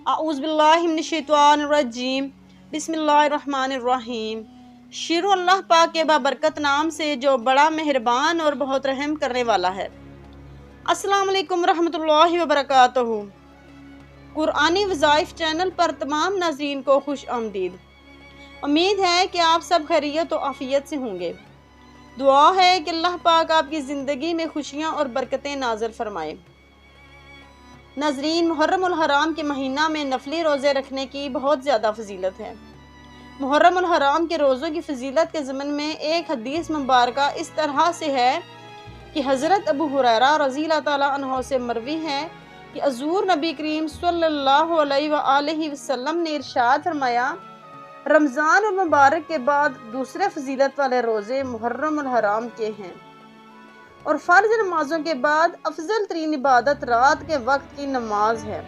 अऊज़ु बिल्लाहि मिनश्शैतानिर्रजीम बिस्मिल्लाहिर्रहमानिर्रहीम। शुरू अल्लाह पाक के बाबरकत नाम से जो बड़ा मेहरबान और बहुत रहम करने वाला है। अस्सलाम वालेकुम रहमतुल्लाहि व बरकातहू। कुरानी वज़ाइफ चैनल पर तमाम नाज़रीन को खुश आमदीद। उम्मीद है कि आप सब खैरियत और आफियत से होंगे। दुआ है कि अल्लाह पाक आपकी ज़िंदगी में खुशियाँ और बरकतें नाज़िल फरमाए। नाज़रीन, मुहर्रम उल हराम के महीना में नफली रोज़े रखने की बहुत ज़्यादा फजीलत है। मुहर्रम उल हराम के रोज़ों की फजीलत के ज़मन में एक हदीस मुबारका इस तरह से है कि हज़रत अबू हुरैरा रज़ी अल्लाह ताला अन्हु से मरवी है कि हज़ूर नबी करीम सल्लल्लाहु अलैहि वसल्लम ने इरशाद फरमाया, रमज़ान और मुबारक के बाद दूसरे फजीलत वाले रोज़े मुहर्रम उल हराम के हैं और फ़र्ज नमाजों के बाद अफजल तरीन इबादत रात के वक्त की नमाज है।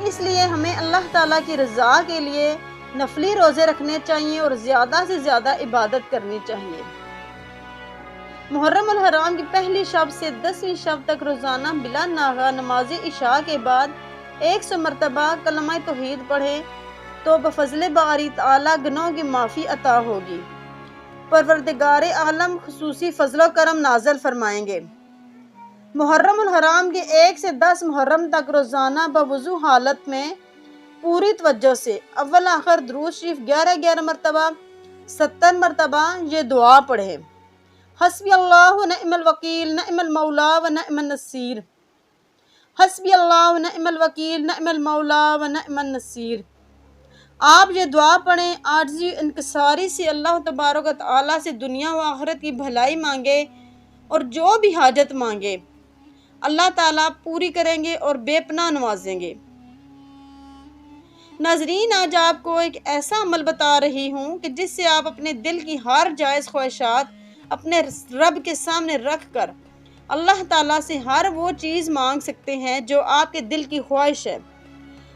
इसलिए हमें अल्लाह ताला की रज़ा के लिए नफली रोज़े रखने चाहिए और ज़्यादा से ज़्यादा इबादत करनी चाहिए। मुहर्रम उल हराम की पहली शब से 10वीं शब तक रोज़ाना बिला नागा नमाज इशा के बाद 100 मरतबा कलमा तौहीद पढ़े तो बफज़ल बारी ताला गुनाहों की माफ़ी अता होगी। परवरदिगार आलम खुसूसी फजलो करम नाज़िल फरमाएंगे। मुहर्रम उल हराम के 1 से 10 मुहर्रम तक रोज़ाना बवुज़ू हालत में पूरी तवज्जो से अव्वल आखिर दुरूद शरीफ 11-11 मरतबा 70 मरतबा ये दुआ पढ़े, हस्बी अल्लाह व निअमल वकील निअमल मौला व निअमन नसीर, हस्बी अल्लाह व निअमल वकील निअमल मौला व निअमन नसीर। आप ये दुआ पढ़ें, आजिज़ी इनकिसारी से अल्लाह तबारक व तआला से दुनिया व आखिरत की भलाई मांगे और जो भी हाजत मांगे अल्लाह ताला पूरी करेंगे और बेपनाह नवाजेंगे। नाज़रीन, आज आपको एक ऐसा अमल बता रही हूँ कि जिससे आप अपने दिल की हर जायज़ ख्वाहिशात अपने रब के सामने रख कर अल्लाह ताला से हर वो चीज़ मांग सकते हैं जो आपके दिल की ख्वाहिश है।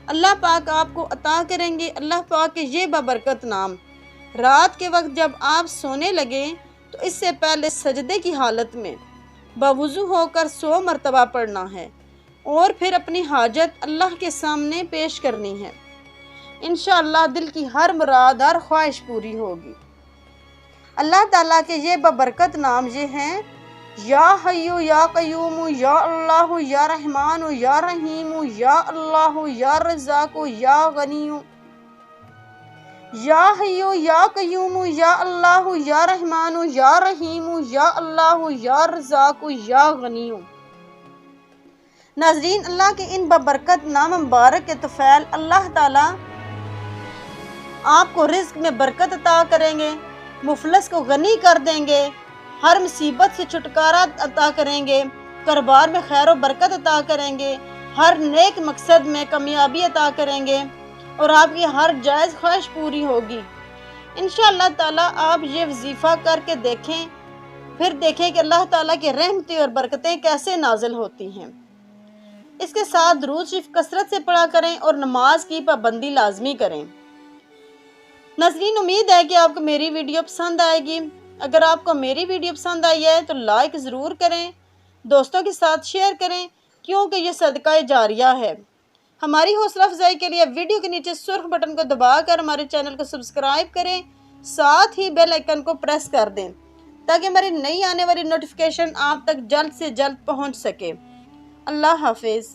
अल्लाह पाक आपको अता करेंगे। अल्लाह पाक के ये बाबरकत नाम रात के वक्त जब आप सोने लगे तो इससे पहले सजदे की हालत में बावुज़ू होकर 100 मरतबा पढ़ना है और फिर अपनी हाजत अल्लाह के सामने पेश करनी है। इंशाअल्लाह दिल की हर मुराद हर ख्वाहिश पूरी होगी। अल्लाह ताला के ये बाबरकत नाम ये हैं, या हय्यु या क़य्यूम या अल्लाह या रहमान या रहीम या अल्लाह या रज़्ज़ाक़ या गनी। या हय्यु या क़य्यूम या अल्लाह या रहमान या रहीम या अल्लाह या रज़्ज़ाक़ या गनी। नाज़रीन, अल्लाह के इन बबरकत नाम मुबारक के तफ़ैल अल्लाह ताला आपको रिज़्क़ में बरकत अता करेंगे, मुफलस को गनी कर देंगे, हर मुसीबत से छुटकारा अता करेंगे, कारोबार में खैर और बरकत अता करेंगे, हर नेक मकसद में कामयाबी अता करेंगे और आपकी हर जायज़ ख्वाहिश पूरी होगी। इंशाअल्लाह ताला आप ये वजीफ़ा करके देखें, फिर देखें कि अल्लाह ताला की रहमतें और बरकतें कैसे नाजिल होती हैं। इसके साथ दुरूद शरीफ कसरत से पढ़ा करें और नमाज की पाबंदी लाजमी करें। नाज़रीन, उम्मीद है कि आपको मेरी वीडियो पसंद आएगी। अगर आपको मेरी वीडियो पसंद आई है तो लाइक ज़रूर करें, दोस्तों के साथ शेयर करें, क्योंकि ये सदका जारिया है। हमारी हौसला अफजाई के लिए वीडियो के नीचे सुर्ख बटन को दबाकर हमारे चैनल को सब्सक्राइब करें, साथ ही बेल आइकन को प्रेस कर दें ताकि हमारी नई आने वाली नोटिफिकेशन आप तक जल्द से जल्द पहुंच सके। अल्लाह हाफिज़।